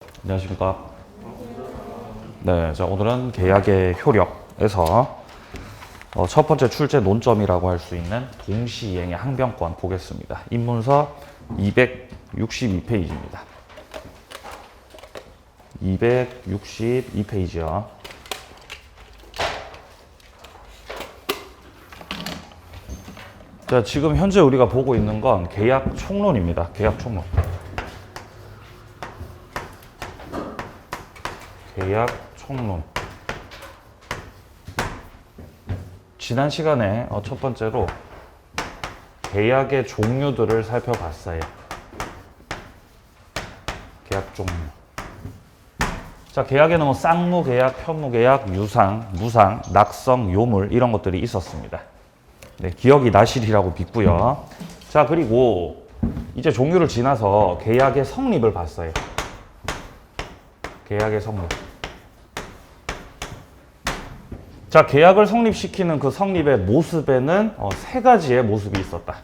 안녕하십니까. 네, 자, 오늘은 계약의 효력에서 첫 번째 출제 논점이라고 할 수 있는 동시이행의 항변권 보겠습니다. 입문서 262페이지입니다. 262페이지요. 자, 지금 현재 우리가 보고 있는 건 계약 총론입니다. 계약 총론. 계약 총론. 지난 시간에 첫 번째로 계약의 종류들을 살펴봤어요. 계약 종류. 자, 계약에는 뭐 쌍무계약, 현무계약, 유상, 무상, 낙성, 요물 이런 것들이 있었습니다. 네, 기억이 나시리라고 믿고요. 자, 그리고 이제 종류를 지나서 계약의 성립을 봤어요. 계약의 성립. 자, 계약을 성립시키는 그 성립의 모습에는 세 가지의 모습이 있었다.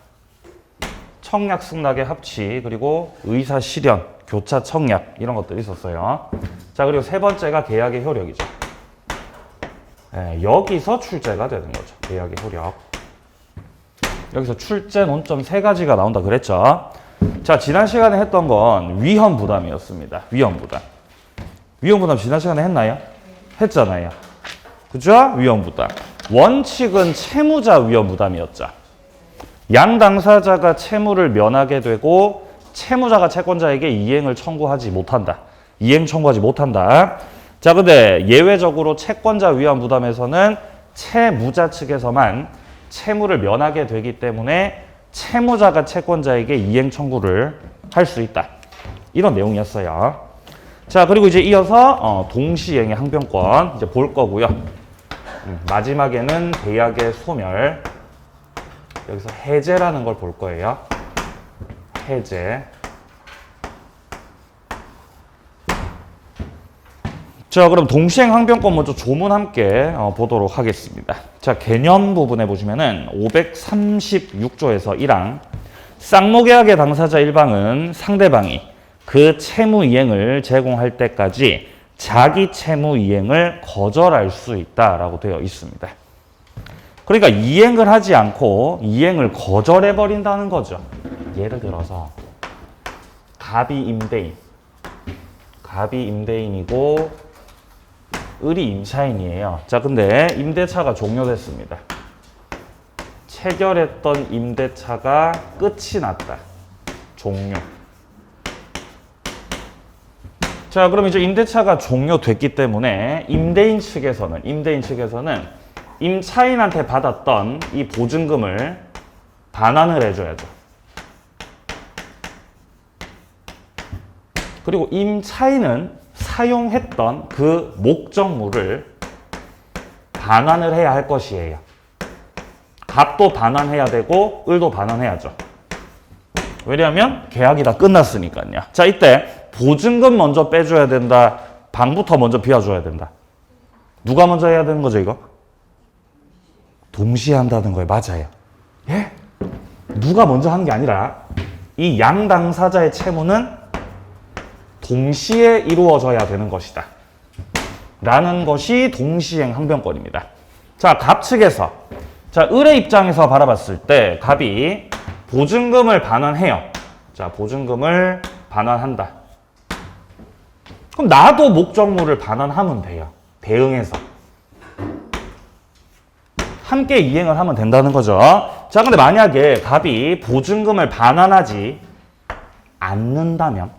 청약, 승낙의 합치, 그리고 의사 실현, 교차 청약 이런 것들이 있었어요. 자, 그리고 세 번째가 계약의 효력이죠. 네, 여기서 출제가 되는 거죠. 계약의 효력. 여기서 출제 논점 세 가지가 나온다 그랬죠. 자, 지난 시간에 했던 건 위험 부담이었습니다. 위험 부담. 위험 부담 지난 시간에 했나요? 했잖아요. 그죠? 위험 부담. 원칙은 채무자 위험 부담이었죠. 양 당사자가 채무를 면하게 되고 채무자가 채권자에게 이행을 청구하지 못한다. 이행 청구하지 못한다. 자, 근데 예외적으로 채권자 위험 부담에서는 채무자 측에서만 채무를 면하게 되기 때문에 채무자가 채권자에게 이행 청구를 할 수 있다. 이런 내용이었어요. 자, 그리고 이제 이어서 동시이행의 항변권 이제 볼 거고요. 마지막에는 계약의 소멸. 여기서 해제라는 걸 볼 거예요. 해제. 자, 그럼 동시행 항변권 먼저 조문 함께 보도록 하겠습니다. 자, 개념 부분에 보시면은 536조에서 1항 쌍무계약의 당사자 1방은 상대방이 그 채무 이행을 제공할 때까지 자기 채무 이행을 거절할 수 있다라고 되어 있습니다. 그러니까 이행을 하지 않고 이행을 거절해 버린다는 거죠. 예를 들어서 갑이 임대인이고 을이 임차인이에요. 자, 근데 임대차가 종료됐습니다. 체결했던 임대차가 끝이 났다. 종료. 자, 그럼 이제 임대차가 종료됐기 때문에 임대인 측에서는 임차인한테 받았던 이 보증금을 반환을 해줘야죠. 그리고 임차인은 사용했던 그 목적물을 반환을 해야 할 것이에요. 갑도 반환해야 되고 을도 반환해야죠. 왜냐하면 계약이 다 끝났으니까요. 자, 이때 보증금 먼저 빼줘야 된다. 방부터 먼저 비워줘야 된다. 누가 먼저 해야 되는 거죠, 이거? 동시에 한다는 거예요. 맞아요. 예? 누가 먼저 하는 게 아니라 이 양 당사자의 채무는 동시에 이루어져야 되는 것이다. 라는 것이 동시행 항변권입니다. 자, 갑 측에서, 자, 을의 입장에서 바라봤을 때 갑이 보증금을 반환해요. 자, 보증금을 반환한다. 그럼 나도 목적물을 반환하면 돼요. 대응해서. 함께 이행을 하면 된다는 거죠. 자, 근데 만약에 갑이 보증금을 반환하지 않는다면,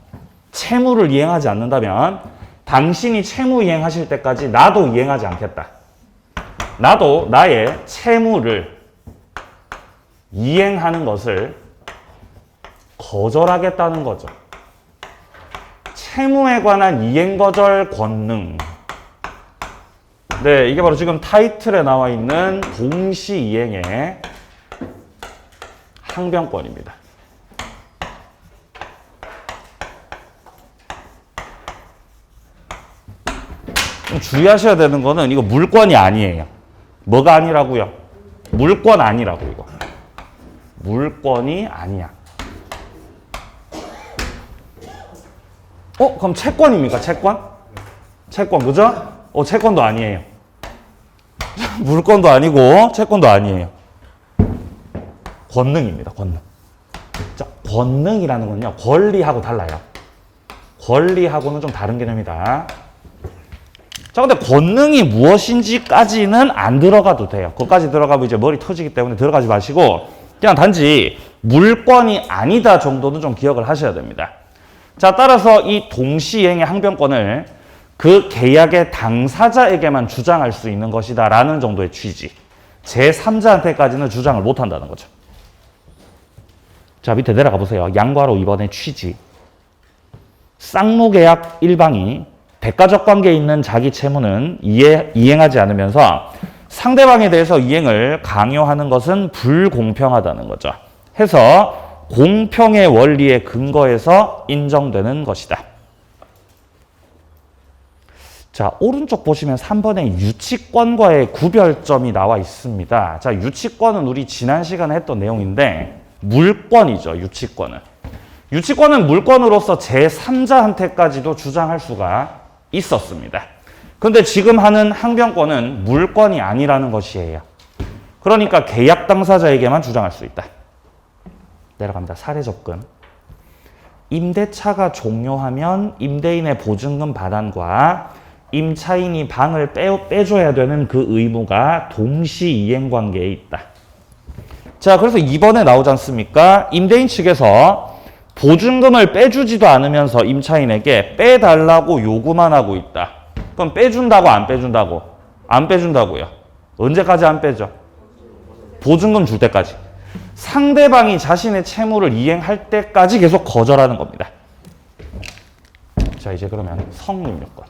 채무를 이행하지 않는다면 당신이 채무 이행하실 때까지 나도 이행하지 않겠다. 나도 나의 채무를 이행하는 것을 거절하겠다는 거죠. 채무에 관한 이행거절 권능. 네, 이게 바로 지금 타이틀에 나와 있는 동시이행의 항변권입니다. 주의하셔야 되는 거는 이거 물권이 아니에요. 뭐가 아니라고요? 물권 아니라고 이거. 물권이 아니야. 그럼 채권입니까? 채권? 채권, 그죠? 채권도 아니에요. 물권도 아니고 채권도 아니에요. 권능입니다. 권능. 자, 권능이라는 건요. 권리하고 달라요. 권리하고는 좀 다른 개념이다. 자, 근데 권능이 무엇인지까지는 안 들어가도 돼요. 그것까지 들어가면 이제 머리 터지기 때문에 들어가지 마시고 그냥 단지 물권이 아니다 정도는 좀 기억을 하셔야 됩니다. 자, 따라서 이 동시이행의 항변권을 그 계약의 당사자에게만 주장할 수 있는 것이다 라는 정도의 취지. 제3자한테까지는 주장을 못한다는 거죠. 자, 밑에 내려가 보세요. 양과로 2번의 취지. 쌍무계약 일방이 대가적 관계에 있는 자기 채무는 이행하지 않으면서 상대방에 대해서 이행을 강요하는 것은 불공평하다는 거죠. 해서 공평의 원리에 근거해서 인정되는 것이다. 자, 오른쪽 보시면 3번에 유치권과의 구별점이 나와 있습니다. 자, 유치권은 우리 지난 시간에 했던 내용인데 물권이죠, 유치권은. 유치권은 물권으로서 제3자한테까지도 주장할 수가 있었습니다. 근데 지금 하는 항변권은 물권이 아니라는 것이에요. 그러니까 계약 당사자에게만 주장할 수 있다. 내려갑니다. 사례 접근. 임대차가 종료하면 임대인의 보증금 반환과 임차인이 방을 빼줘야 되는 그 의무가 동시 이행 관계에 있다. 자, 그래서 2번에 나오지 않습니까? 임대인 측에서 보증금을 빼주지도 않으면서 임차인에게 빼달라고 요구만 하고 있다. 그럼 빼준다고 안 빼준다고? 안 빼준다고요. 언제까지 안 빼죠? 보증금 줄 때까지. 상대방이 자신의 채무를 이행할 때까지 계속 거절하는 겁니다. 자, 이제 그러면 성립요건.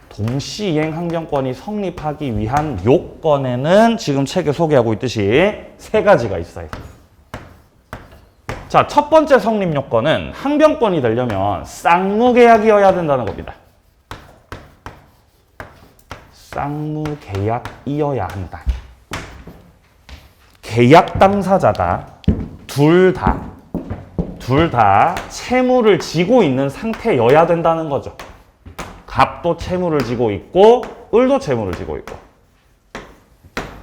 동시이행 항변권이 성립하기 위한 요건에는 지금 책에 소개하고 있듯이 3가지가 있어요. 자, 첫 번째 성립 요건은 항변권이 되려면 쌍무계약이어야 된다는 겁니다. 쌍무계약이어야 한다. 계약 당사자가 둘 다 채무를 지고 있는 상태여야 된다는 거죠. 갑도 채무를 지고 있고 을도 채무를 지고 있고.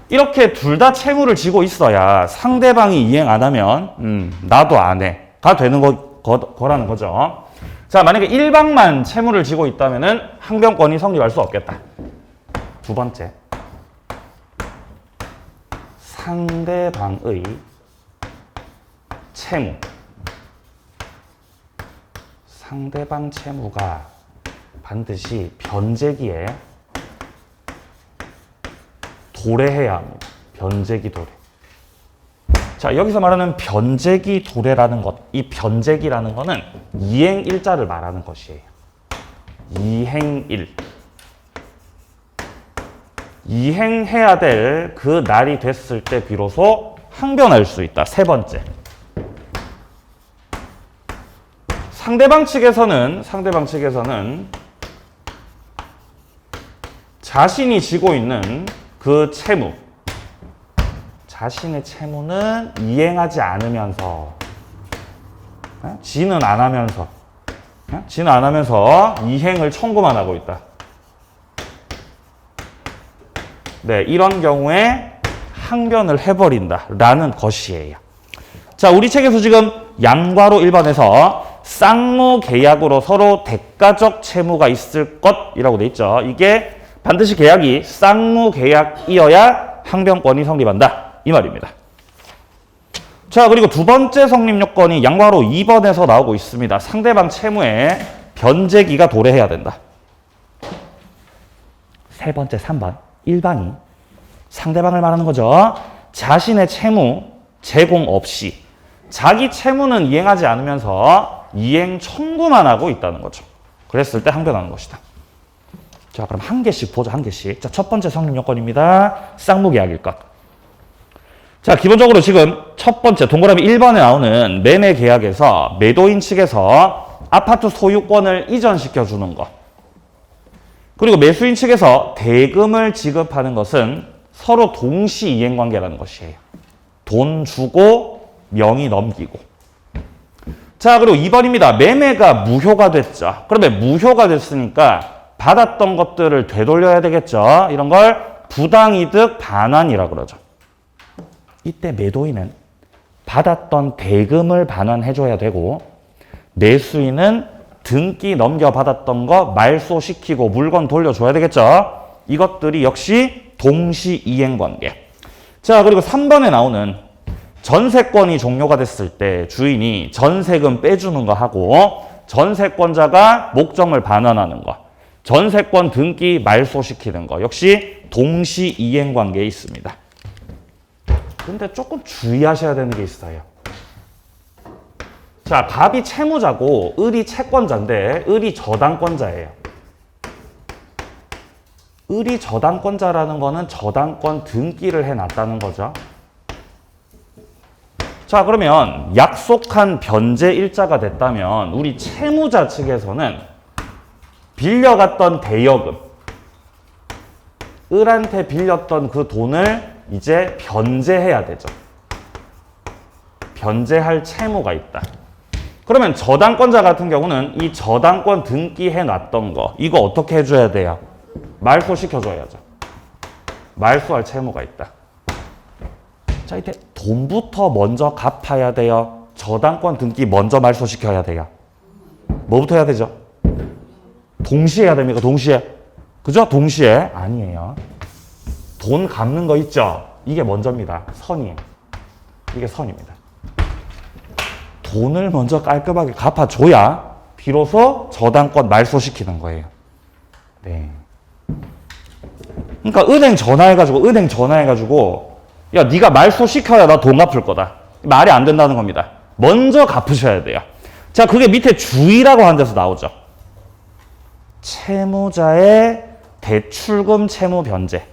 이렇게 둘 다 채무를 지고 있어야 상대방이 이행 안 하면 나도 안 해. 가 되는 거라는 거죠. 자, 만약에 일방만 채무를 지고 있다면은 항변권이 성립할 수 없겠다. 두 번째. 상대방의 채무. 상대방 채무가 반드시 변제기에 도래해야 합니다. 변제기 도래. 자, 여기서 말하는 변제기 도래라는 것, 이 변제기라는 거는 이행일자를 말하는 것이에요. 이행일. 이행해야 될 그 날이 됐을 때 비로소 항변할 수 있다. 세 번째. 상대방 측에서는 자신이 지고 있는 그 채무, 자신의 채무는 이행하지 않으면서, 지는 안 하면서 이행을 청구만 하고 있다. 네, 이런 경우에 항변을 해버린다라는 것이에요. 자, 우리 책에서 지금 양과로 1번에서 쌍무 계약으로 서로 대가적 채무가 있을 것이라고 돼 있죠. 이게 반드시 계약이 쌍무 계약이어야 항변권이 성립한다. 이 말입니다. 자, 그리고 두 번째 성립 요건이 양과로 2번에서 나오고 있습니다. 상대방 채무에 변제기가 도래해야 된다. 세 번째 3번. 일방이 상대방을 말하는 거죠. 자신의 채무 제공 없이 자기 채무는 이행하지 않으면서 이행 청구만 하고 있다는 거죠. 그랬을 때 항변하는 것이다. 자, 그럼 한 개씩 보죠. 한 개씩. 자, 첫 번째 성립 요건입니다. 쌍무계약일 것. 자, 기본적으로 지금 첫 번째 동그라미 1번에 나오는 매매 계약에서 매도인 측에서 아파트 소유권을 이전시켜 주는 것. 그리고 매수인 측에서 대금을 지급하는 것은 서로 동시 이행 관계라는 것이에요. 돈 주고 명의 넘기고. 자, 그리고 2번입니다. 매매가 무효가 됐죠. 그러면 무효가 됐으니까 받았던 것들을 되돌려야 되겠죠. 이런 걸 부당이득 반환이라고 그러죠. 이때 매도인은 받았던 대금을 반환해줘야 되고 매수인은 등기 넘겨받았던 거 말소시키고 물건 돌려줘야 되겠죠. 이것들이 역시 동시이행관계. 자, 그리고 3번에 나오는 전세권이 종료가 됐을 때 주인이 전세금 빼주는 거 하고 전세권자가 목적물 반환하는 거, 전세권 등기 말소시키는 거 역시 동시이행관계에 있습니다. 근데 조금 주의하셔야 되는 게 있어요. 자, 갑이 채무자고 을이 채권자인데 을이 저당권자예요. 을이 저당권자라는 거는 저당권 등기를 해놨다는 거죠. 자, 그러면 약속한 변제 일자가 됐다면 우리 채무자 측에서는 빌려갔던 대여금, 을한테 빌렸던 그 돈을 이제 변제해야 되죠. 변제할 채무가 있다. 그러면 저당권자 같은 경우는 이 저당권 등기해놨던 거 이거 어떻게 해줘야 돼요? 말소시켜줘야죠. 말소할 채무가 있다. 자, 이때 돈부터 먼저 갚아야 돼요. 저당권 등기 먼저 말소시켜야 돼요. 뭐부터 해야 되죠? 동시에 해야 됩니까? 동시에. 그죠? 동시에. 아니에요. 돈 갚는 거 있죠? 이게 먼저입니다. 선이에요. 이게 선입니다. 돈을 먼저 깔끔하게 갚아줘야 비로소 저당권 말소시키는 거예요. 네. 그러니까 은행 전화해가지고 야, 네가 말소시켜야 나 돈 갚을 거다. 말이 안 된다는 겁니다. 먼저 갚으셔야 돼요. 자, 그게 밑에 주의라고 하는 데서 나오죠. 채무자의 대출금 채무 변제,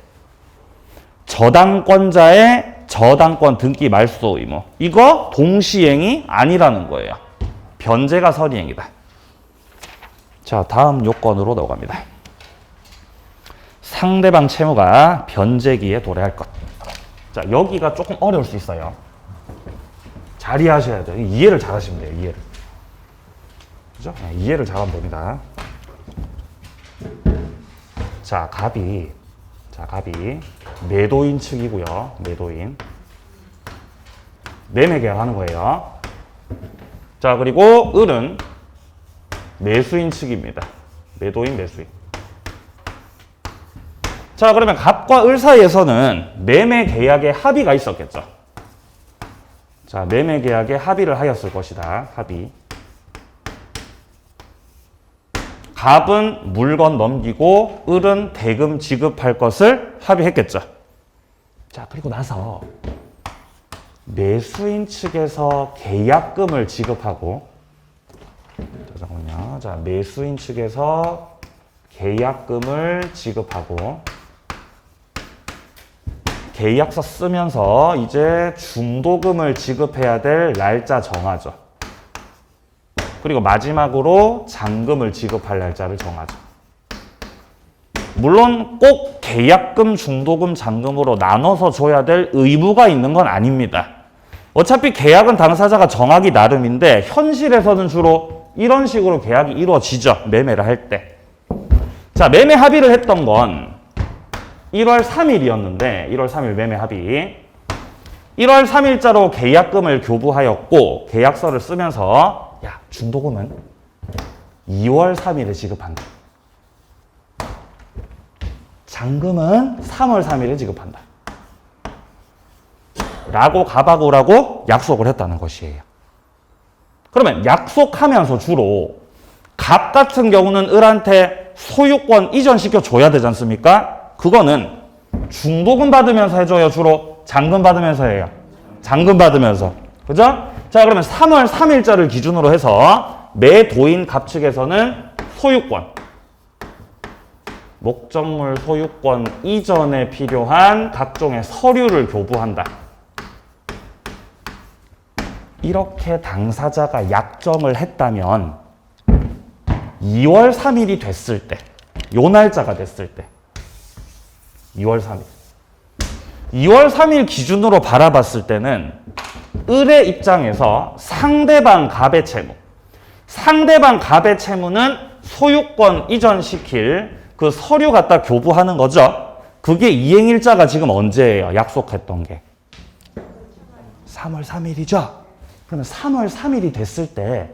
저당권자의 저당권 등기 말소 의무, 이거 동시행이 아니라는 거예요. 변제가 선이행이다. 자, 다음 요건으로 넘어갑니다. 상대방 채무가 변제기에 도래할 것. 자, 여기가 조금 어려울 수 있어요. 잘 이해하셔야 돼요. 이해를 잘 하시면 돼요. 이해를. 그죠? 네, 이해를 잘하면 됩니다. 자, 갑이 매도인 측이고요. 매도인. 매매 계약하는 거예요. 자, 그리고 을은 매수인 측입니다. 매도인, 매수인. 자, 그러면 갑과 을 사이에서는 매매 계약에 합의가 있었겠죠. 자, 매매 계약에 합의를 하였을 것이다. 합의. 갑은 물건 넘기고 을은 대금 지급할 것을 합의했겠죠. 자, 그리고 나서 매수인 측에서 계약금을 지급하고, 잠깐만요. 자, 매수인 측에서 계약금을 지급하고 계약서 쓰면서 이제 중도금을 지급해야 될 날짜 정하죠. 그리고 마지막으로 잔금을 지급할 날짜를 정하죠. 물론 꼭 계약금, 중도금, 잔금으로 나눠서 줘야 될 의무가 있는 건 아닙니다. 어차피 계약은 당사자가 정하기 나름인데 현실에서는 주로 이런 식으로 계약이 이루어지죠. 매매를 할 때. 자, 매매 합의를 했던 건 1월 3일이었는데 1월 3일 매매 합의. 1월 3일자로 계약금을 교부하였고 계약서를 쓰면서 야, 중도금은 2월 3일에 지급한다. 잔금은 3월 3일에 지급한다. 라고 갑하고라고 약속을 했다는 것이에요. 그러면 약속하면서 주로 갑 같은 경우는 을한테 소유권 이전시켜 줘야 되지 않습니까? 그거는 중도금 받으면서 해줘요. 주로 잔금 받으면서 해요. 잔금 받으면서. 그죠? 자, 그러면 3월 3일자를 기준으로 해서 매도인 갑 측에서는 소유권, 목적물 소유권 이전에 필요한 각종의 서류를 교부한다. 이렇게 당사자가 약정을 했다면 2월 3일이 됐을 때, 요 날짜가 됐을 때 2월 3일. 2월 3일 기준으로 바라봤을 때는 을의 입장에서 상대방 갑의 채무. 상대방 갑의 채무는 소유권 이전시킬 그 서류 갖다 교부하는 거죠. 그게 이행일자가 지금 언제예요? 약속했던 게. 3월 3일이죠? 그러면 3월 3일이 됐을 때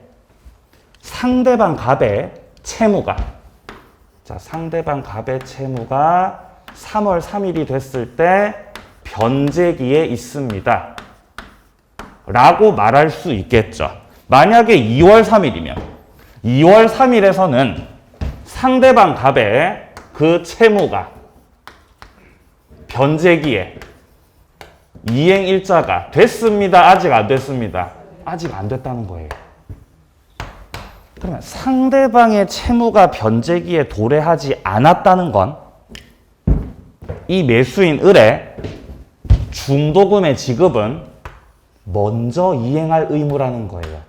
상대방 갑의 채무가 상대방 갑의 채무가 3월 3일이 됐을 때 변제기에 있습니다. 라고 말할 수 있겠죠. 만약에 2월 3일이면 2월 3일에서는 상대방 갑의 그 채무가 변제기에 이행일자가 됐습니다. 아직 안 됐습니다. 아직 안 됐다는 거예요. 그러면 상대방의 채무가 변제기에 도래하지 않았다는 건 이 매수인 을의 중도금의 지급은 먼저 이행할 의무라는 거예요.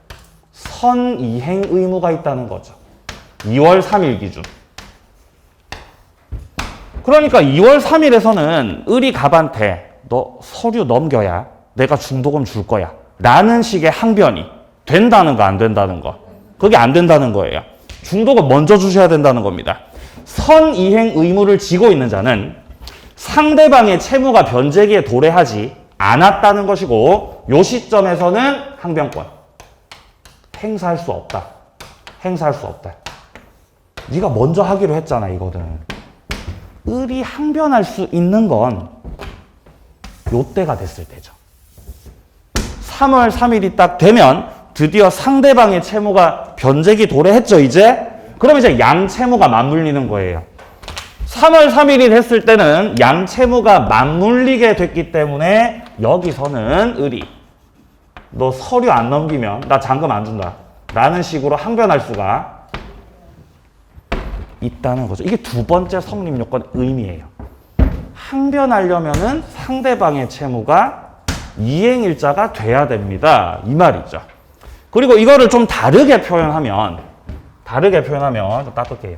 선이행 의무가 있다는 거죠. 2월 3일 기준. 그러니까 2월 3일에서는 을이 갑한테 너 서류 넘겨야 내가 중도금 줄 거야 라는 식의 항변이 된다는 거 안 된다는 거. 그게 안 된다는 거예요. 중도금 먼저 주셔야 된다는 겁니다. 선이행 의무를 지고 있는 자는 상대방의 채무가 변제기에 도래하지 않았다는 것이고 이 시점에서는 항변권 행사할 수 없다. 행사할 수 없다. 네가 먼저 하기로 했잖아 이거는. 을이 항변할 수 있는 건 요때가 됐을 때죠. 3월 3일이 딱 되면 드디어 상대방의 채무가 변제기 도래했죠 이제? 그럼 이제 양채무가 맞물리는 거예요. 3월 3일이 됐을 때는 양채무가 맞물리게 됐기 때문에 여기서는 을이 너 서류 안 넘기면 나 잔금 안 준다 라는 식으로 항변할 수가 있다는 거죠. 이게 두 번째 성립 요건 의미예요. 항변하려면은 상대방의 채무가 이행일자가 돼야 됩니다. 이 말이죠. 그리고 이거를 좀 다르게 표현하면 좀 닦을게요.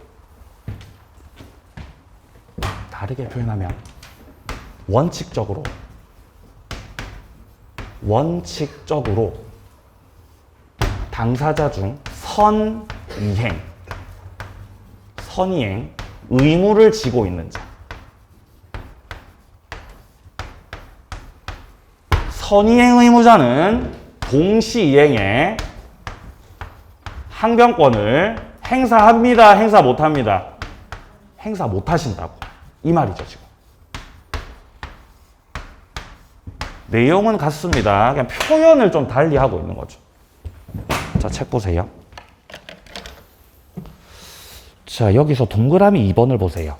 다르게 표현하면 원칙적으로 당사자 중 선이행 의무를 지고 있는 자. 선이행 의무자는 동시이행에 항변권을 행사합니다, 행사 못합니다? 행사 못하신다고. 이 말이죠, 지금. 내용은 같습니다. 그냥 표현을 좀 달리 하고 있는 거죠. 자, 책 보세요. 자, 여기서 동그라미 2번을 보세요.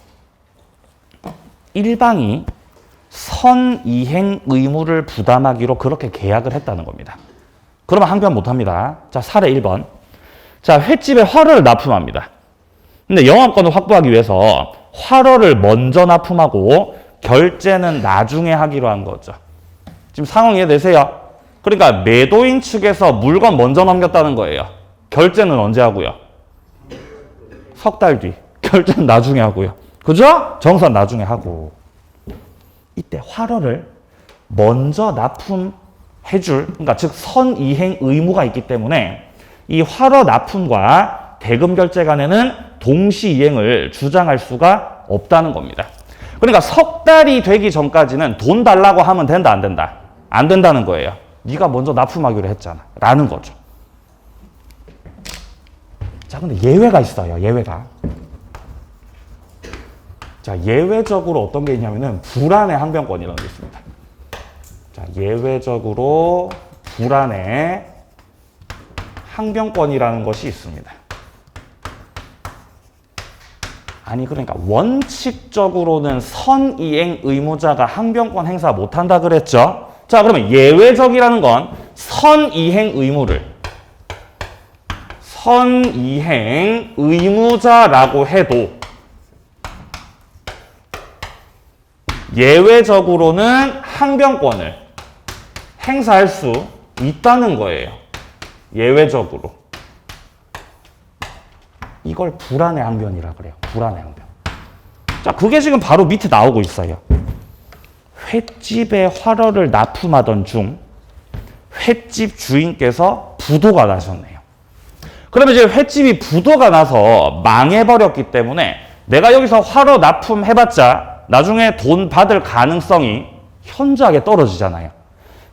1방이 선이행 의무를 부담하기로 그렇게 계약을 했다는 겁니다. 그러면 항변 못합니다. 자, 사례 1번. 자, 횟집에 화로를 납품합니다. 근데 영업권을 확보하기 위해서 화로를 먼저 납품하고 결제는 나중에 하기로 한 거죠. 지금 상황 이해되세요? 그러니까 매도인 측에서 물건 먼저 넘겼다는 거예요. 결제는 언제 하고요? 석 달 뒤. 결제는 나중에 하고요. 그죠? 정산 나중에 하고. 이때 화로를 먼저 납품해줄, 그러니까 즉 선이행 의무가 있기 때문에 이 화로 납품과 대금 결제 간에는 동시이행을 주장할 수가 없다는 겁니다. 그러니까 석 달이 되기 전까지는 돈 달라고 하면 된다, 안 된다? 안 된다는 거예요. 네가 먼저 납품하기로 했잖아. 라는 거죠. 자, 근데 예외가 있어요. 예외가. 자, 예외적으로 어떤 게 있냐면은 불안의 항변권이라는 게 있습니다. 자, 예외적으로 불안의 항변권이라는 것이 있습니다. 아니, 그러니까 원칙적으로는 선이행 의무자가 항변권 행사 못한다 그랬죠? 자, 그러면 예외적이라는 건 선이행 의무자라고 해도 예외적으로는 항변권을 행사할 수 있다는 거예요. 예외적으로. 이걸 불안의 항변이라 그래요. 불안의 항변. 자, 그게 지금 바로 밑에 나오고 있어요. 횟집에 화로를 납품하던 중 횟집 주인께서 부도가 나셨네요. 그러면 이제 횟집이 부도가 나서 망해버렸기 때문에 내가 여기서 화로 납품해봤자 나중에 돈 받을 가능성이 현저하게 떨어지잖아요.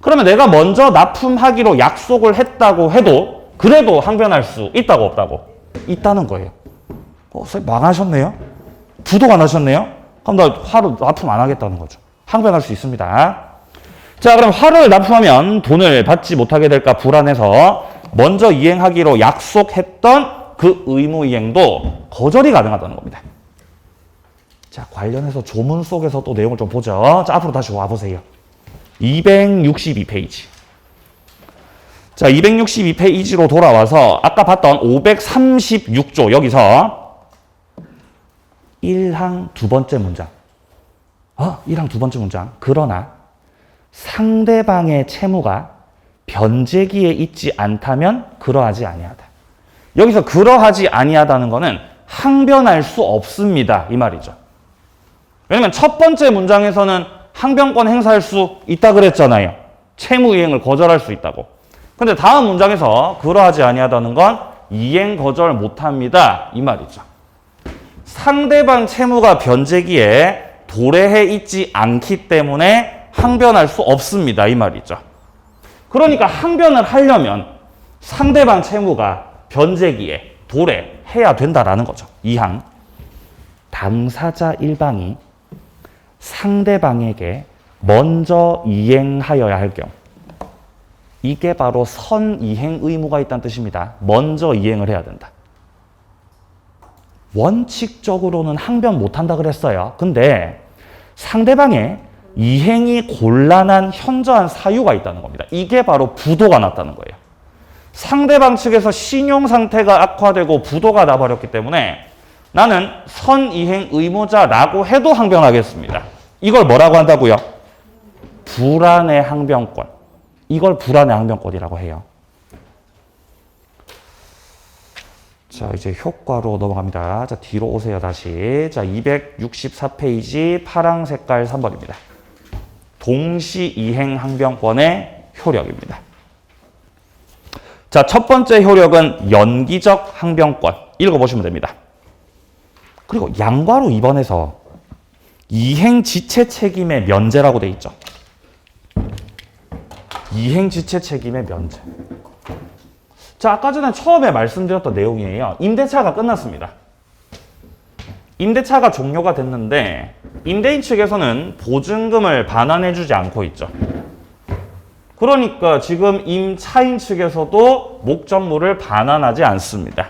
그러면 내가 먼저 납품하기로 약속을 했다고 해도 그래도 항변할 수 있다고 없다고? 있다는 거예요. 선생님 망하셨네요? 부도가 나셨네요? 그럼 나 화로 납품 안 하겠다는 거죠. 항변할 수 있습니다. 자, 그럼 화로를 납품하면 돈을 받지 못하게 될까 불안해서 먼저 이행하기로 약속했던 그 의무 이행도 거절이 가능하다는 겁니다. 자, 관련해서 조문 속에서 또 내용을 좀 보죠. 자, 앞으로 다시 와보세요. 262페이지. 자, 262페이지로 돌아와서 아까 봤던 536조 여기서 1항 두 번째 문장. 1항 두 번째 문장. 그러나 상대방의 채무가 변제기에 있지 않다면 그러하지 아니하다. 여기서 그러하지 아니하다는 거는 항변할 수 없습니다. 이 말이죠. 왜냐면 첫 번째 문장에서는 항변권 행사할 수 있다 그랬잖아요. 채무 이행을 거절할 수 있다고. 근데 다음 문장에서 그러하지 아니하다는 건 이행 거절 못합니다. 이 말이죠. 상대방 채무가 변제기에 도래해 있지 않기 때문에 항변할 수 없습니다. 이 말이죠. 그러니까 항변을 하려면 상대방 채무가 변제기에 도래해야 된다라는 거죠. 2항. 당사자 일방이 상대방에게 먼저 이행하여야 할 경우. 이게 바로 선이행 의무가 있다는 뜻입니다. 먼저 이행을 해야 된다. 원칙적으로는 항변 못한다 그랬어요. 근데 상대방의 이행이 곤란한 현저한 사유가 있다는 겁니다. 이게 바로 부도가 났다는 거예요. 상대방 측에서 신용 상태가 악화되고 부도가 나버렸기 때문에 나는 선이행 의무자라고 해도 항변하겠습니다. 이걸 뭐라고 한다고요? 불안의 항변권. 이걸 불안의 항변권이라고 해요. 자, 이제 효과로 넘어갑니다. 자, 뒤로 오세요, 다시. 자, 264페이지 파랑 색깔 3번입니다. 동시이행 항변권의 효력입니다. 자, 첫 번째 효력은 연기적 항변권. 읽어보시면 됩니다. 그리고 양괄호 2번에서 이행지체 책임의 면제라고 돼 있죠. 이행지체 책임의 면제. 자, 아까 전에 처음에 말씀드렸던 내용이에요. 임대차가 끝났습니다. 임대차가 종료가 됐는데 임대인 측에서는 보증금을 반환해주지 않고 있죠. 그러니까 지금 임차인 측에서도 목적물을 반환하지 않습니다.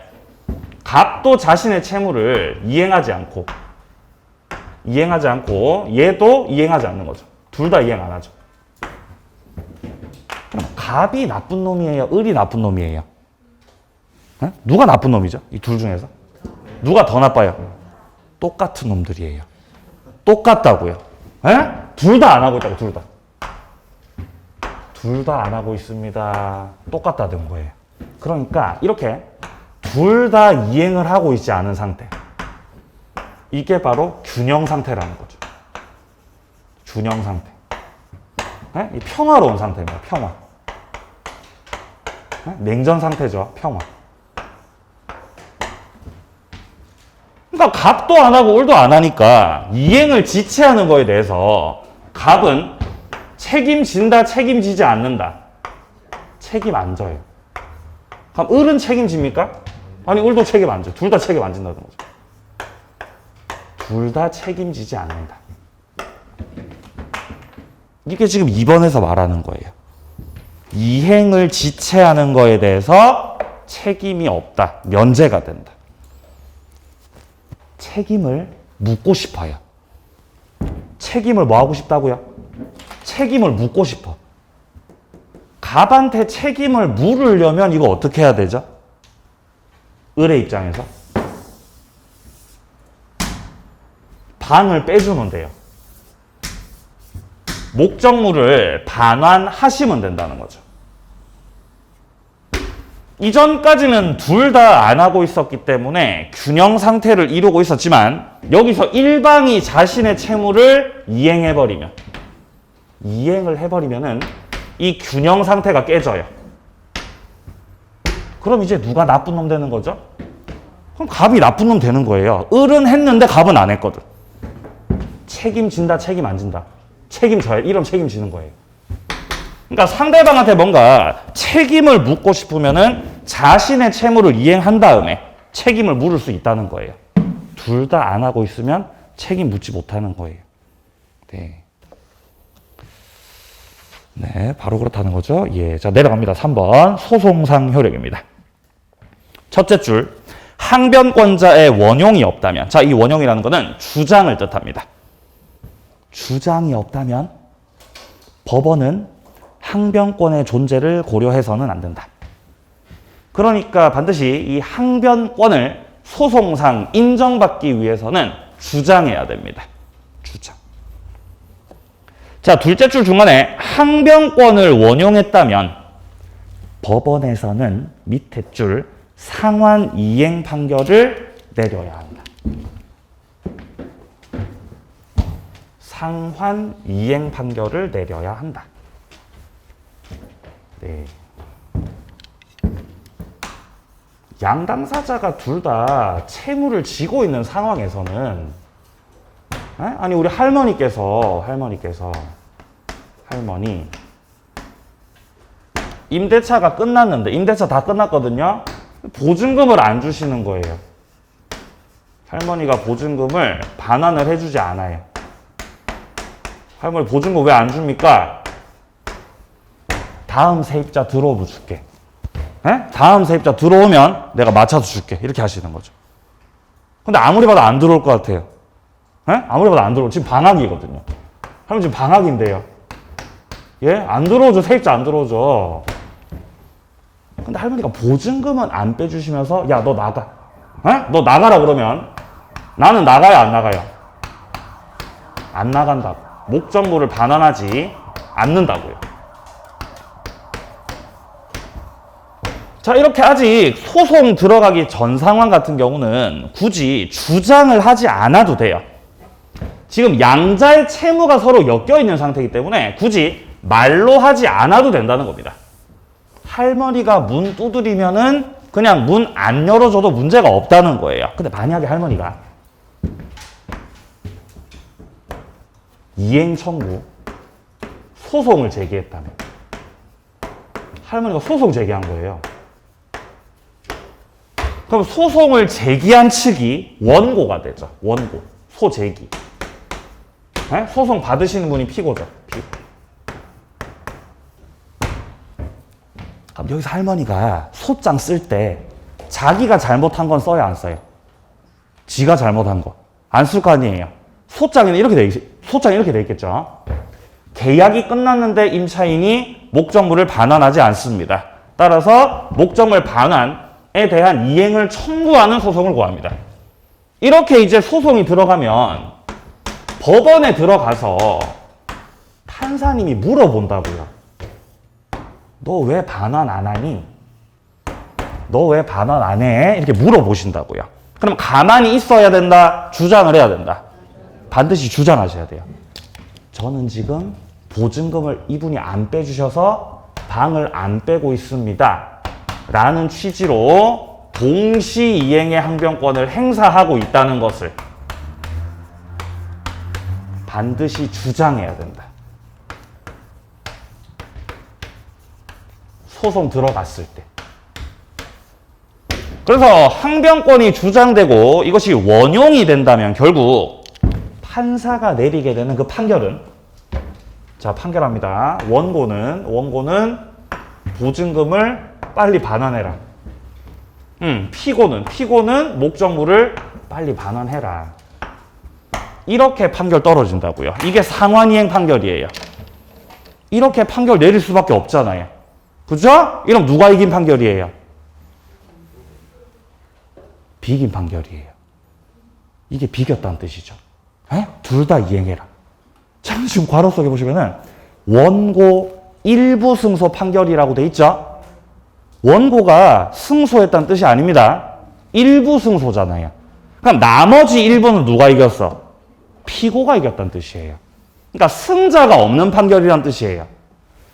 갑도 자신의 채무를 이행하지 않고 얘도 이행하지 않는 거죠. 둘 다 이행 안 하죠. 그럼 갑이 나쁜 놈이에요? 을이 나쁜 놈이에요? 네? 누가 나쁜 놈이죠? 이 둘 중에서? 누가 더 나빠요? 똑같은 놈들이에요. 똑같다고요. 둘 다 안 하고 있다고, 둘 다. 둘 다 안 하고 있습니다. 똑같다는 거예요. 그러니까 이렇게 둘 다 이행을 하고 있지 않은 상태. 이게 바로 균형 상태라는 거죠. 균형 상태. 네? 이 평화로운 상태입니다. 평화. 네? 냉전 상태죠. 평화. 그러니까 갑도 안 하고 을도 안 하니까 이행을 지체하는 거에 대해서 갑은 책임진다, 책임지지 않는다. 책임 안 져요. 그럼 을은 책임집니까? 아니, 을도 책임 안 져. 둘 다 책임 안 진다는 거죠. 둘 다 책임지지 않는다. 이게 지금 2번에서 말하는 거예요. 이행을 지체하는 거에 대해서 책임이 없다. 면제가 된다. 책임을 묻고 싶어요. 책임을 뭐 하고 싶다고요? 책임을 묻고 싶어. 갑한테 책임을 물으려면 이거 어떻게 해야 되죠? 을의 입장에서 반을 빼주면 돼요. 목적물을 반환하시면 된다는 거죠. 이전까지는 둘 다 안 하고 있었기 때문에 균형 상태를 이루고 있었지만 여기서 일방이 자신의 채무를 이행을 해버리면은 이 균형 상태가 깨져요. 그럼 이제 누가 나쁜 놈 되는 거죠? 그럼 갑이 나쁜 놈 되는 거예요. 을은 했는데 갑은 안 했거든. 책임진다, 책임 안 진다. 책임져야, 이러면 책임지는 거예요. 그러니까 상대방한테 뭔가 책임을 묻고 싶으면은 자신의 채무를 이행한 다음에 책임을 물을 수 있다는 거예요. 둘 다 안 하고 있으면 책임 묻지 못하는 거예요. 네. 네, 바로 그렇다는 거죠. 예. 자, 내려갑니다. 3번. 소송상 효력입니다. 첫째 줄. 항변권자의 원용이 없다면. 자, 이 원용이라는 거는 주장을 뜻합니다. 주장이 없다면 법원은 항변권의 존재를 고려해서는 안 된다. 그러니까 반드시 이 항변권을 소송상 인정받기 위해서는 주장해야 됩니다. 주장. 자, 둘째 줄 중간에 항변권을 원용했다면 법원에서는 밑에 줄 상환 이행 판결을 내려야 한다. 상환 이행 판결을 내려야 한다. 네. 양당사자가 둘 다 채무를 지고 있는 상황에서는 아니 우리 할머니 임대차가 끝났는데 임대차 다 끝났거든요. 보증금을 안 주시는 거예요. 할머니가 보증금을 반환을 해주지 않아요. 할머니 보증금 왜 안 줍니까? 다음 세입자 들어오면 줄게. 다음 세입자 들어오면 내가 맞춰서 줄게. 이렇게 하시는 거죠. 근데 아무리 봐도 안 들어올 것 같아요. 아무리 봐도 안 들어올. 지금 방학이거든요. 할머니 지금 방학인데요. 예? 안 들어오죠. 세입자 안 들어오죠. 근데 할머니가 보증금은 안 빼주시면서 야, 너 나가. 너 나가라 그러면 나는 나가요, 안 나가요? 안 나간다고. 목적물을 반환하지 않는다고요. 자, 이렇게 아직 소송 들어가기 전 상황 같은 경우는 굳이 주장을 하지 않아도 돼요. 지금 양자의 채무가 서로 엮여 있는 상태이기 때문에 굳이 말로 하지 않아도 된다는 겁니다. 할머니가 문 두드리면은 그냥 문 안 열어줘도 문제가 없다는 거예요. 근데 만약에 할머니가 이행 청구, 소송을 제기했다면 할머니가 소송 제기한 거예요. 그럼 소송을 제기한 측이 원고가 되죠. 원고, 소제기. 소송 받으시는 분이 피고죠. 피고. 그럼 여기서 할머니가 소장 쓸 때 자기가 잘못한 건 써야 안 써요? 지가 잘못한 거. 안 쓸 거 아니에요. 소장이 이렇게 돼 있겠죠. 계약이 끝났는데 임차인이 목적물을 반환하지 않습니다. 따라서 목적물 반환에 대한 이행을 청구하는 소송을 고합니다. 이렇게 이제 소송이 들어가면 법원에 들어가서 판사님이 물어본다고요. 너 왜 반환 안 하니? 너 왜 반환 안 해? 이렇게 물어보신다고요. 그럼 가만히 있어야 된다? 주장을 해야 된다? 반드시 주장하셔야 돼요. 저는 지금 보증금을 이분이 안 빼주셔서 방을 안 빼고 있습니다. 라는 취지로 동시 이행의 항변권을 행사하고 있다는 것을 반드시 주장해야 된다. 소송 들어갔을 때. 그래서 항변권이 주장되고 이것이 원용이 된다면 결국 판사가 내리게 되는 그 판결은, 자, 판결합니다. 원고는 보증금을 빨리 반환해라. 피고는 목적물을 빨리 반환해라. 이렇게 판결 떨어진다고요. 이게 상환이행 판결이에요. 이렇게 판결 내릴 수밖에 없잖아요. 그죠? 이럼 누가 이긴 판결이에요? 비긴 판결이에요. 이게 비겼다는 뜻이죠. 둘 다 이행해라. 참, 지금 괄호 속에 보시면은 원고 일부 승소 판결이라고 돼 있죠? 원고가 승소했다는 뜻이 아닙니다. 일부 승소잖아요. 그럼 나머지 일부는 누가 이겼어? 피고가 이겼다는 뜻이에요. 그러니까 승자가 없는 판결이란 뜻이에요.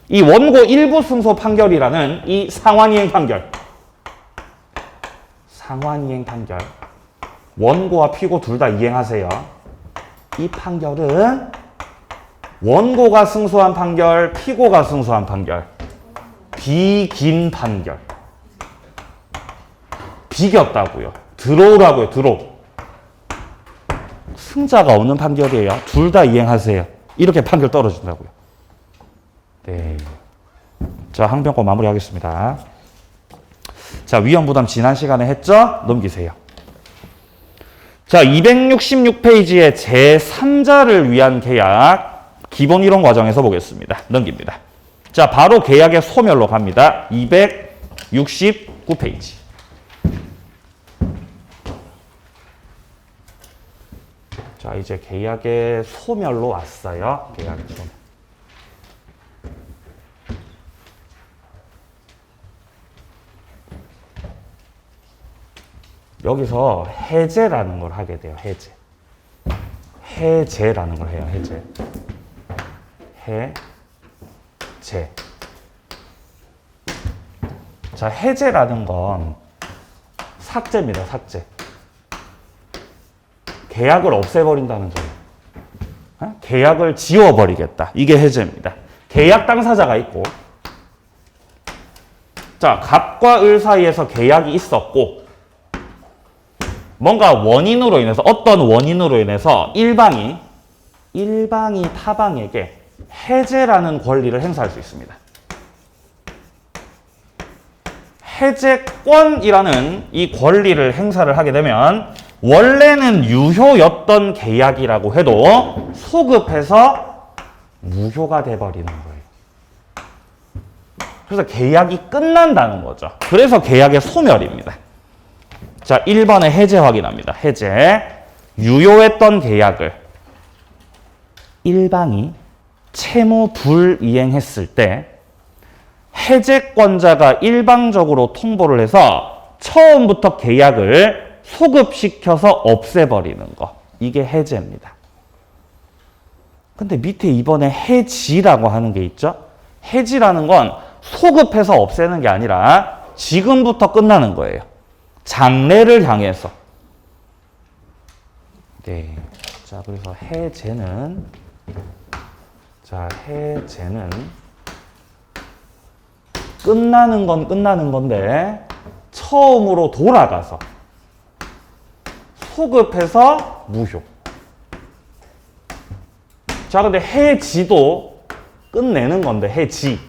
이 원고 일부 승소 판결이라는 이 상환이행 판결. 상환이행 판결. 원고와 피고 둘 다 이행하세요. 이 판결은 원고가 승소한 판결, 피고가 승소한 판결. 비긴 판결. 비겼다고요. 들어오라고요. 들어오. 승자가 없는 판결이에요. 둘 다 이행하세요. 이렇게 판결 떨어진다고요. 네. 자, 항변권 마무리하겠습니다. 자, 위험부담 지난 시간에 했죠? 넘기세요. 자, 266페이지의 제3자를 위한 계약 기본 이론 과정에서 보겠습니다. 넘깁니다. 자, 바로 계약의 소멸로 갑니다. 269페이지. 자, 이제 계약의 소멸로 왔어요. 계약의 소멸. 여기서 해제라는 걸 하게 돼요. 해제. 해제라는 걸 해요. 해제. 해제. 자, 해제라는 건 삭제입니다. 삭제. 계약을 없애버린다는 소리. 계약을 지워버리겠다. 이게 해제입니다. 계약 당사자가 있고, 자, 갑과 을 사이에서 계약이 있었고, 뭔가 원인으로 인해서, 어떤 원인으로 인해서 일방이 타방에게 해제라는 권리를 행사할 수 있습니다. 해제권이라는 이 권리를 행사를 하게 되면 원래는 유효였던 계약이라고 해도 소급해서 무효가 돼버리는 거예요. 그래서 계약이 끝난다는 거죠. 그래서 계약의 소멸입니다. 자, 1번에 해제 확인합니다. 해제. 유효했던 계약을 일방이 채무 불이행했을 때 해제권자가 일방적으로 통보를 해서 처음부터 계약을 소급시켜서 없애버리는 거. 이게 해제입니다. 근데 밑에 이번에 해지라고 하는 게 있죠? 해지라는 건 소급해서 없애는 게 아니라 지금부터 끝나는 거예요. 장래를 향해서. 네. 자, 그래서 해제는 끝나는 건 끝나는 건데 처음으로 돌아가서 소급해서 무효. 자, 근데 해지도 끝내는 건데 해지.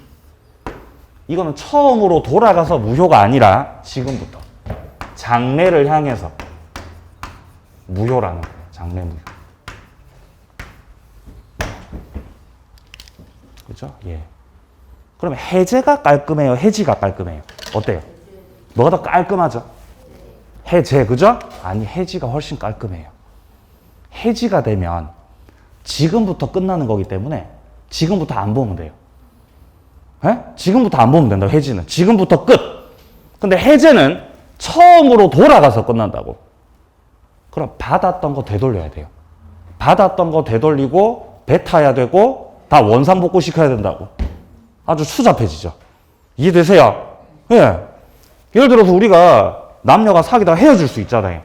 이거는 처음으로 돌아가서 무효가 아니라 지금부터 장래를 향해서 무효라는 거예요. 장래 무효. 그죠? 예. 그러면 해제가 깔끔해요? 해지가 깔끔해요? 어때요? 뭐가 더 깔끔하죠? 해제, 그죠? 아니, 해지가 훨씬 깔끔해요. 해지가 되면 지금부터 끝나는 거기 때문에 지금부터 안 보면 돼요. 에? 지금부터 안 보면 된다고, 해지는. 지금부터 끝. 근데 해제는 처음으로 돌아가서 끝난다고. 그럼 받았던 거 되돌려야 돼요. 받았던 거 되돌리고 배 타야 되고 다 원상복구 시켜야 된다고. 아주 추잡해지죠. 이해되세요? 예. 예를 들어서 우리가 남녀가 사귀다가 헤어질 수 있잖아요.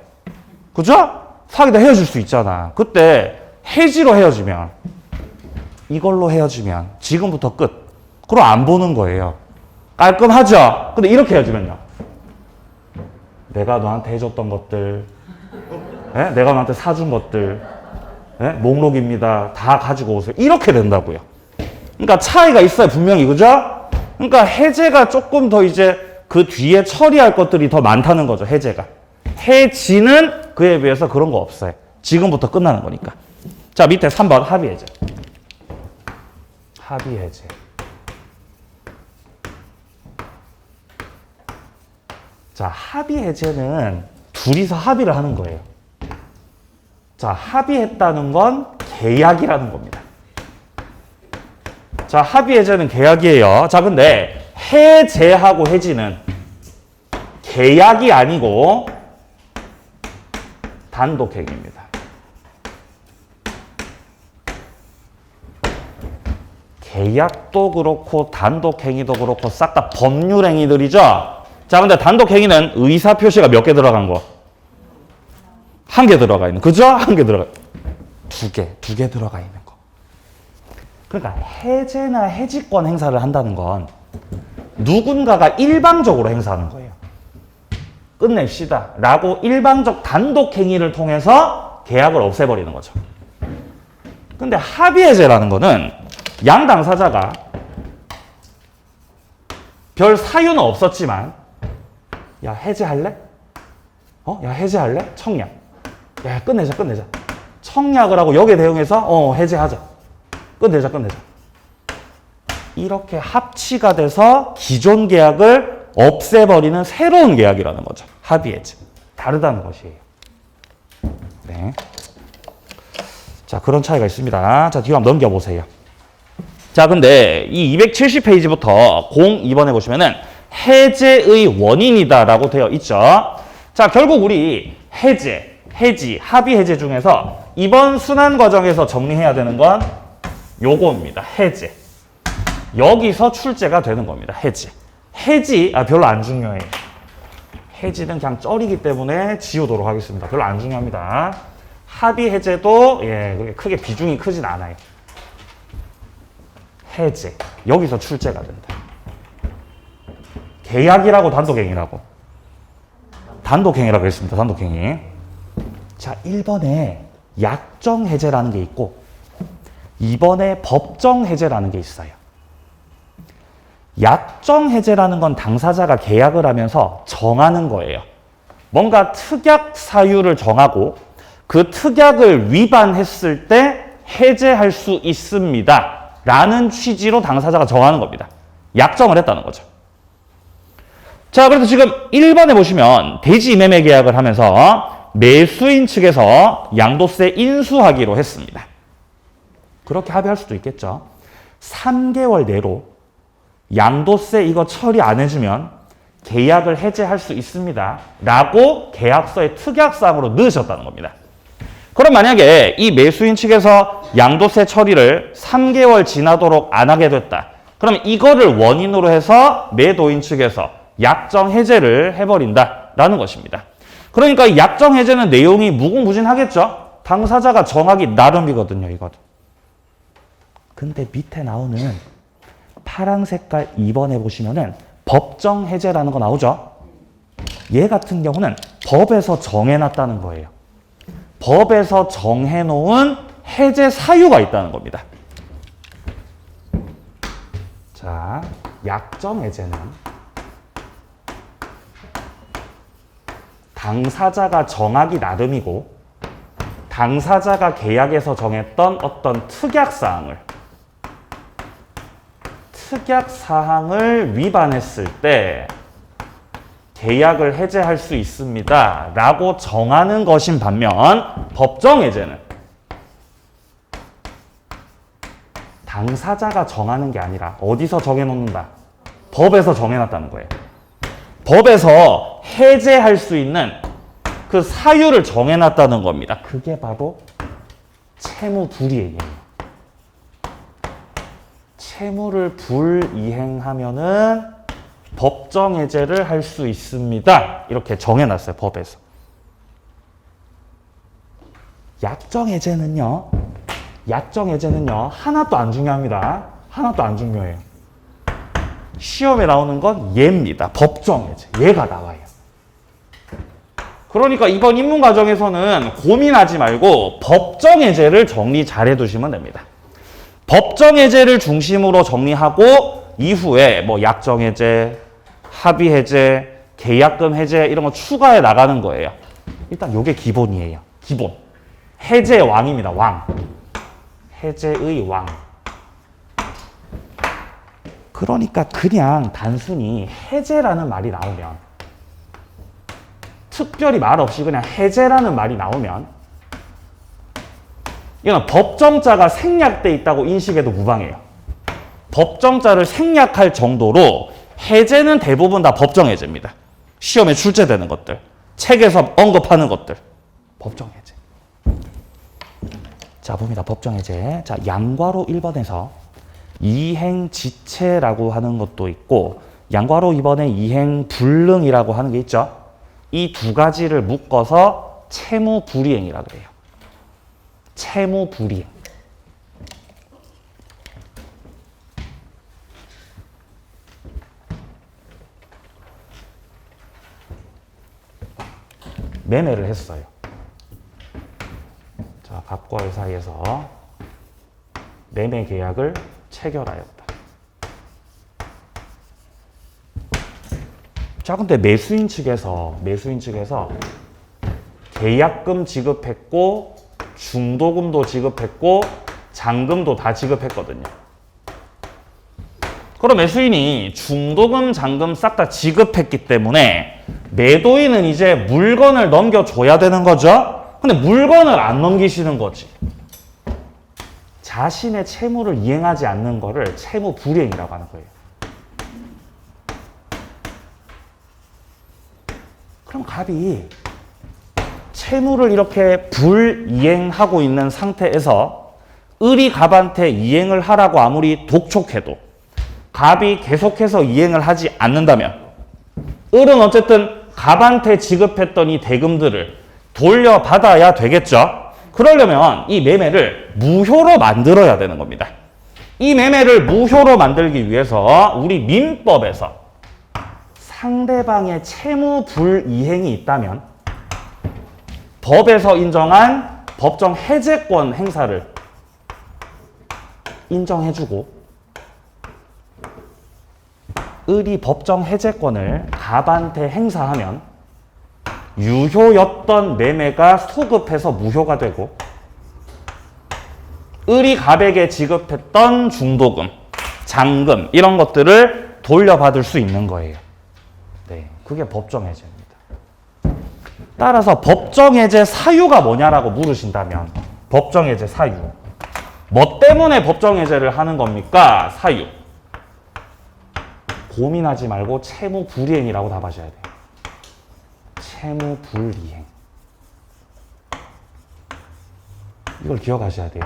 그죠? 사귀다 헤어질 수 있잖아. 그때 해지로 헤어지면, 이걸로 헤어지면 지금부터 끝. 그럼 안 보는 거예요. 깔끔하죠? 근데 이렇게 헤어지면요. 내가 너한테 해줬던 것들, 예? 내가 너한테 사준 것들, 예? 목록입니다. 다 가지고 오세요. 이렇게 된다고요. 그러니까 차이가 있어요. 분명히. 그죠? 그러니까 해제가 조금 더 이제 그 뒤에 처리할 것들이 더 많다는 거죠. 해제가. 해지는 그에 비해서 그런 거 없어요. 지금부터 끝나는 거니까. 자, 밑에 3번 합의해제. 합의해제. 자, 합의해제는 둘이서 합의를 하는 거예요. 자, 합의했다는 건 계약이라는 겁니다. 자, 합의해제는 계약이에요. 자, 근데 해제하고 해지는 계약이 아니고 단독행위입니다. 계약도 그렇고 단독행위도 그렇고 싹 다 법률행위들이죠. 자, 근데 단독행위는 의사표시가 몇 개 들어간 거? 한 개 들어가 있는, 그죠? 한 개 들어가, 두 개 들어가 있는 거. 그러니까 해제나 해지권 행사를 한다는 건 누군가가 일방적으로 행사하는 거예요. 끝냅시다 라고 일방적 단독행위를 통해서 계약을 없애버리는 거죠. 근데 합의해제라는 거는 양 당사자가 별 사유는 없었지만 야 해제할래? 야 해제할래? 청약. 야 끝내자. 청약을 하고 여기에 대응해서 해제하자. 끝내자. 이렇게 합치가 돼서 기존 계약을 없애버리는 새로운 계약이라는 거죠. 합의해제. 다르다는 것이에요. 네. 자, 그런 차이가 있습니다. 자, 뒤로 한번 넘겨보세요. 자, 근데 이 270페이지부터 02번에 보시면은 해제의 원인이다라고 되어 있죠. 자, 결국 우리 해제, 해지, 합의 해제 중에서 이번 순환 과정에서 정리해야 되는 건 요겁니다. 해제. 여기서 출제가 되는 겁니다. 해제. 해지, 별로 안 중요해요. 해지는 그냥 쩔이기 때문에 지우도록 하겠습니다. 별로 안 중요합니다. 합의 해제도 그렇게 크게 비중이 크진 않아요. 해제. 여기서 출제가 된다. 계약이라고 단독행위라고? 단독행위라고 했습니다. 단독행위. 자, 1번에 약정해제라는 게 있고 2번에 법정해제라는 게 있어요. 약정해제라는 건 당사자가 계약을 하면서 정하는 거예요. 뭔가 특약 사유를 정하고 그 특약을 위반했을 때 해제할 수 있습니다. 라는 취지로 당사자가 정하는 겁니다. 약정을 했다는 거죠. 자, 그래서 지금 1번에 보시면 대지 매매 계약을 하면서 매수인 측에서 양도세 인수하기로 했습니다. 그렇게 합의할 수도 있겠죠. 3개월 내로 양도세 이거 처리 안 해주면 계약을 해제할 수 있습니다. 라고 계약서에 특약사항으로 넣으셨다는 겁니다. 그럼 만약에 이 매수인 측에서 양도세 처리를 3개월 지나도록 안 하게 됐다. 그럼 이거를 원인으로 해서 매도인 측에서 약정 해제를 해버린다라는 것입니다. 그러니까 약정 해제는 내용이 무궁무진하겠죠. 당사자가 정하기 나름이거든요. 이거는. 근데 밑에 나오는 파란 색깔 2번에 보시면은 법정 해제라는 거 나오죠. 얘 같은 경우는 법에서 정해놨다는 거예요. 법에서 정해놓은 해제 사유가 있다는 겁니다. 자, 약정 해제는 당사자가 정하기 나름이고 당사자가 계약에서 정했던 어떤 특약사항을 위반했을 때 계약을 해제할 수 있습니다. 라고 정하는 것인 반면 법정해제는 당사자가 정하는 게 아니라 어디서 정해놓는다? 법에서 정해놨다는 거예요. 법에서 해제할 수 있는 그 사유를 정해놨다는 겁니다. 그게 바로 채무불이행이에요. 채무를 불이행하면은 법정해제를 할 수 있습니다. 이렇게 정해놨어요. 법에서. 약정해제는요. 하나도 안 중요합니다. 하나도 안 중요해요. 시험에 나오는 건 얘입니다. 법정해제. 얘가 나와요. 그러니까 이번 입문 과정에서는 고민하지 말고 법정해제를 정리 잘 해두시면 됩니다. 법정해제를 중심으로 정리하고 이후에 뭐 약정해제, 합의해제, 계약금 해제 이런 거 추가해 나가는 거예요. 일단 이게 기본이에요. 기본. 해제의 왕입니다. 왕. 해제의 왕. 그러니까 그냥 단순히 해제라는 말이 나오면 특별히 말 없이 그냥 해제라는 말이 나오면 이건 법정자가 생략돼 있다고 인식해도 무방해요. 법정자를 생략할 정도로 해제는 대부분 다 법정해제입니다. 시험에 출제되는 것들, 책에서 언급하는 것들, 법정해제. 자, 봅니다. 법정해제. 자, 양괄호 1번에서 이행지체라고 하는 것도 있고 양괄호 2번에 이행불능이라고 하는 게 있죠. 이 두 가지를 묶어서 채무불이행이라고 해요. 채무불이행. 매매를 했어요. 자, 갑과 을 사이에서 매매 계약을 체결하였다. 자, 근데 매수인 측에서 계약금 지급했고 중도금도 지급했고 잔금도 다 지급했거든요. 그럼 매수인이 중도금, 잔금 싹 다 지급했기 때문에 매도인은 이제 물건을 넘겨줘야 되는 거죠. 근데 물건을 안 넘기시는 거지. 자신의 채무를 이행하지 않는 거를 채무불이행이라고 하는 거예요. 그럼 갑이 채무를 이렇게 불이행하고 있는 상태에서 을이 갑한테 이행을 하라고 아무리 독촉해도 갑이 계속해서 이행을 하지 않는다면 을은 어쨌든 갑한테 지급했던 이 대금들을 돌려받아야 되겠죠. 그러려면 이 매매를 무효로 만들어야 되는 겁니다. 이 매매를 무효로 만들기 위해서 우리 민법에서 상대방의 채무 불이행이 있다면 법에서 인정한 법정 해제권 행사를 인정해주고 을이 법정 해제권을 갑한테 행사하면 유효였던 매매가 소급해서 무효가 되고 을이 갑에게 지급했던 중도금, 잔금 이런 것들을 돌려받을 수 있는 거예요. 네, 그게 법정 해제입니다. 따라서 법정 해제 사유가 뭐냐라고 물으신다면 법정 해제 사유. 뭐 때문에 법정 해제를 하는 겁니까? 사유. 고민하지 말고 채무 불이행이라고 답하셔야 돼요. 채무 불이행. 이걸 기억하셔야 돼요.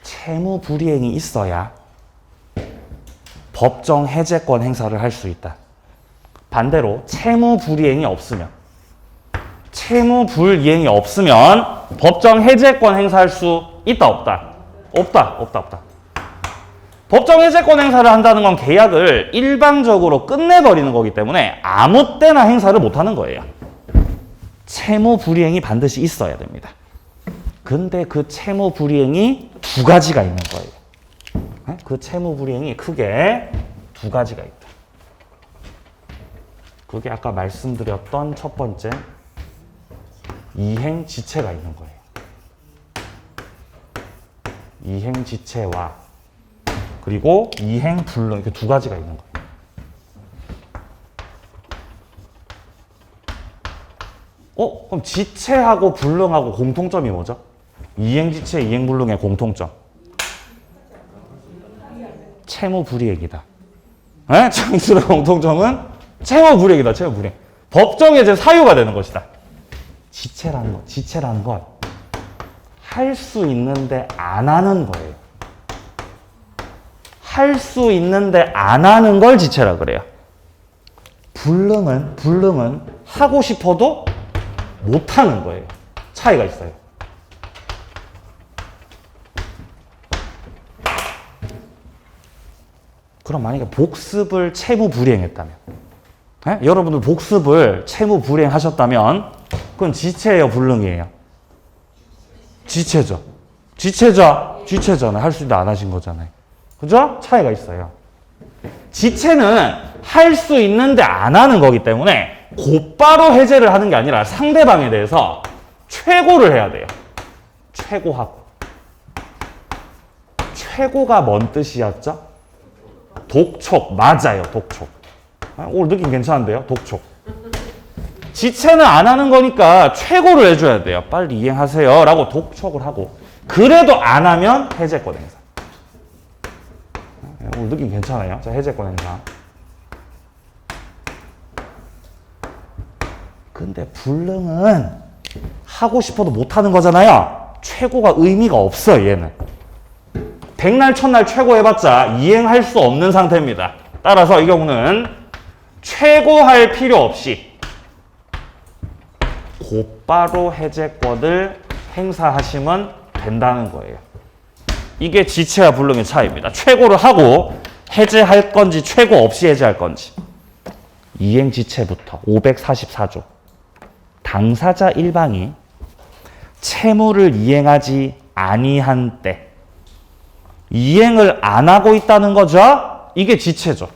채무 불이행이 있어야 법정 해제권 행사를 할 수 있다. 반대로 채무 불이행이 없으면 법정 해제권 행사할 수 있다 없다? 없다. 법정 해제권 행사를 한다는 건 계약을 일방적으로 끝내버리는 거기 때문에 아무 때나 행사를 못하는 거예요. 채무 불이행이 반드시 있어야 됩니다. 근데 그 채무 불이행이 두 가지가 있는 거예요. 그 채무 불이행이 크게 두 가지가 있다. 그게 아까 말씀드렸던 첫 번째 이행지체가 있는 거예요. 이행지체와 그리고 이행불능 이렇게 두 가지가 있는 거예요. 그럼 지체하고 불능하고 공통점이 뭐죠? 이행지체, 이행불능의 공통점. 채무불이행이다. 창술의 공통점은 채무불이행이다. 채무불이행. 법정해제 사유가 되는 것이다. 지체라는 건 할 수 있는데 안 하는 거예요. 할 수 있는데 안 하는 걸 지체라 그래요. 불능은 하고 싶어도 못 하는 거예요. 차이가 있어요. 그럼 만약에 복습을 채무 불이행했다면, 여러분들 복습을 채무 불이행하셨다면, 그건 지체예요, 불능이에요? 지체죠. 지체잖아요. 할 수 있는데 안 하신 거잖아요. 그죠? 차이가 있어요. 지체는 할 수 있는데 안 하는 거기 때문에 곧바로 해제를 하는 게 아니라 상대방에 대해서 최고를 해야 돼요. 최고하고. 최고가 뭔 뜻이었죠? 독촉. 맞아요. 독촉. 오늘 느낌 괜찮은데요? 독촉. 지체는 안 하는 거니까 최고를 해줘야 돼요. 빨리 이행하세요. 라고 독촉을 하고 그래도 안 하면 해제권 행사. 오늘 느낌 괜찮아요? 자, 해제권 행사. 근데 불능은 하고 싶어도 못 하는 거잖아요. 최고가 의미가 없어, 얘는. 백날 첫날 최고 해봤자 이행할 수 없는 상태입니다. 따라서 이 경우는 최고할 필요 없이 곧바로 해제권을 행사하시면 된다는 거예요. 이게 지체와 불능의 차이입니다. 최고를 하고 해제할 건지 최고 없이 해제할 건지. 이행 지체부터 544조. 당사자 일방이 채무를 이행하지 아니한 때 이행을 안 하고 있다는 거죠? 이게 지체죠.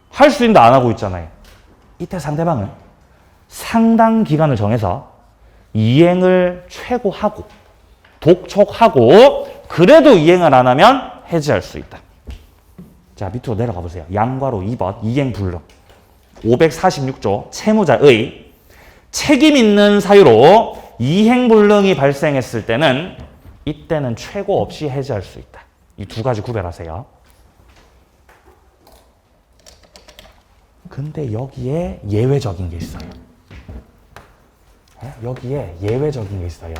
할 수 있는데 안 하고 있잖아요. 이때 상대방은 상당 기간을 정해서 이행을 최고하고 독촉하고 그래도 이행을 안 하면 해지할 수 있다. 자, 밑으로 내려가 보세요. 양괄호 2번 이행불능 546조 채무자의 책임 있는 사유로 이행불능이 발생했을 때는 이때는 최고 없이 해지할 수 있다. 이 두 가지 구별하세요. 근데 여기에 예외적인 게 있어요. 여기에 예외적인 게 있어요.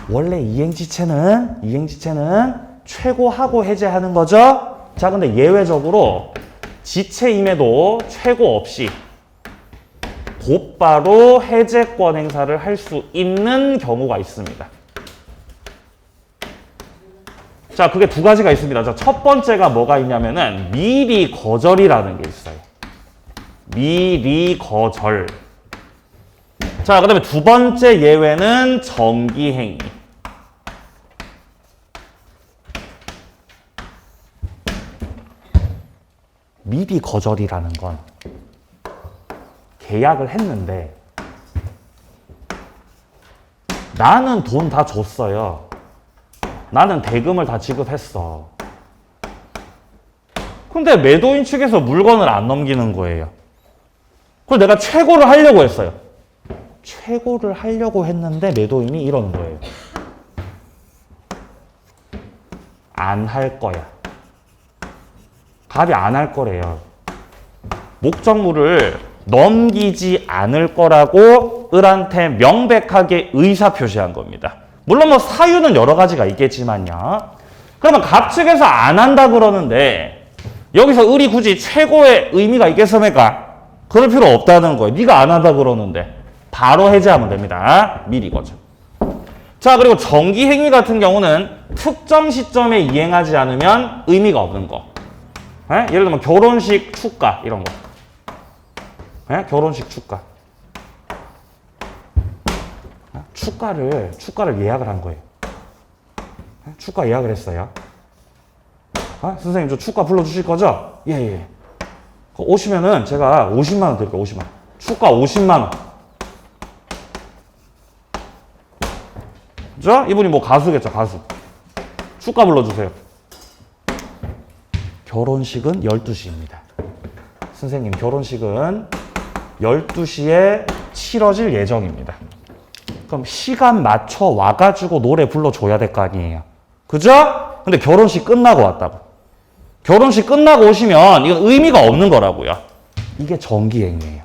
원래 이행지체는 최고하고 해제하는 거죠? 자, 근데 예외적으로 지체임에도 최고 없이 곧바로 해제권 행사를 할 수 있는 경우가 있습니다. 자, 그게 두 가지가 있습니다. 자, 첫 번째가 뭐가 있냐면은 미리 거절이라는 게 있어요. 미리 거절. 자, 그 다음에 두 번째 예외는 정기행위. 미리 거절이라는 건 계약을 했는데 나는 돈 다 줬어요. 나는 대금을 다 지급했어. 근데 매도인 측에서 물건을 안 넘기는 거예요. 그걸 내가 최고를 하려고 했어요. 최고를 하려고 했는데 매도인이 이러는 거예요. 안 할 거야. 갑이 안 할 거래요. 목적물을 넘기지 않을 거라고 을한테 명백하게 의사표시한 겁니다. 물론 뭐 사유는 여러 가지가 있겠지만요. 그러면 갑 측에서 안 한다 그러는데 여기서 을이 굳이 최고의 의미가 있겠습니까? 그럴 필요 없다는 거예요. 네가 안 한다 그러는데 바로 해제하면 됩니다. 미리 거죠. 자, 그리고 정기행위 같은 경우는 특정 시점에 이행하지 않으면 의미가 없는 거. 예를 들면 결혼식 축가 이런 거. 결혼식 축가. 축가를 예약을 한 거예요. 축가 예약을 했어요. 선생님 저 축가 불러주실 거죠? 예. 오시면은 제가 50만 원 드릴게요. 50만 원. 축가 50만 원. 그죠? 이분이 뭐 가수겠죠, 가수. 축가 불러주세요. 결혼식은 12시입니다. 선생님 결혼식은 12시에 치러질 예정입니다. 그럼 시간 맞춰 와가지고 노래 불러줘야 될 거 아니에요. 그죠? 근데 결혼식 끝나고 왔다고. 결혼식 끝나고 오시면 이건 의미가 없는 거라고요. 이게 정기행위예요.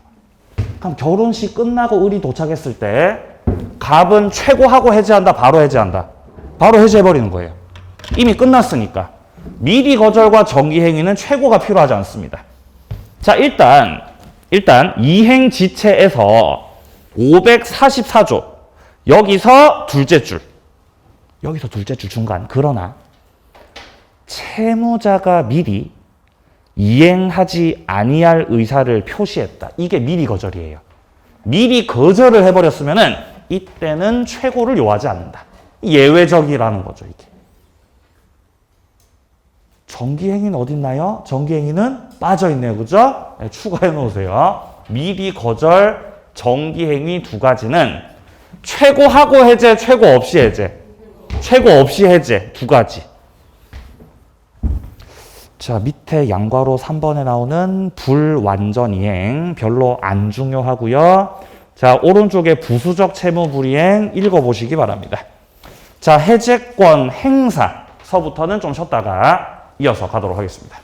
그럼 결혼식 끝나고 을이 도착했을 때 갑은 최고하고 해제한다, 바로 해제한다. 바로 해제해버리는 거예요. 이미 끝났으니까. 미리 거절과 정기행위는 최고가 필요하지 않습니다. 자, 일단 이행지체에서 544조 여기서 둘째 줄 중간. 그러나 채무자가 미리 이행하지 아니할 의사를 표시했다. 이게 미리 거절이에요. 미리 거절을 해버렸으면은 이때는 최고를 요하지 않는다. 예외적이라는 거죠, 이게. 정기행위는 어디 있나요? 정기행위는 빠져있네요. 그죠? 네, 추가해 놓으세요. 미리 거절, 정기행위 두 가지는 최고하고 해제, 최고 없이 해제. 최고 없이 해제 두 가지. 자, 밑에 양괄호 3번에 나오는 불완전 이행 별로 안 중요하고요. 자, 오른쪽에 부수적 채무 불이행 읽어보시기 바랍니다. 자, 해제권 행사 서부터는 좀 쉬었다가 이어서 가도록 하겠습니다.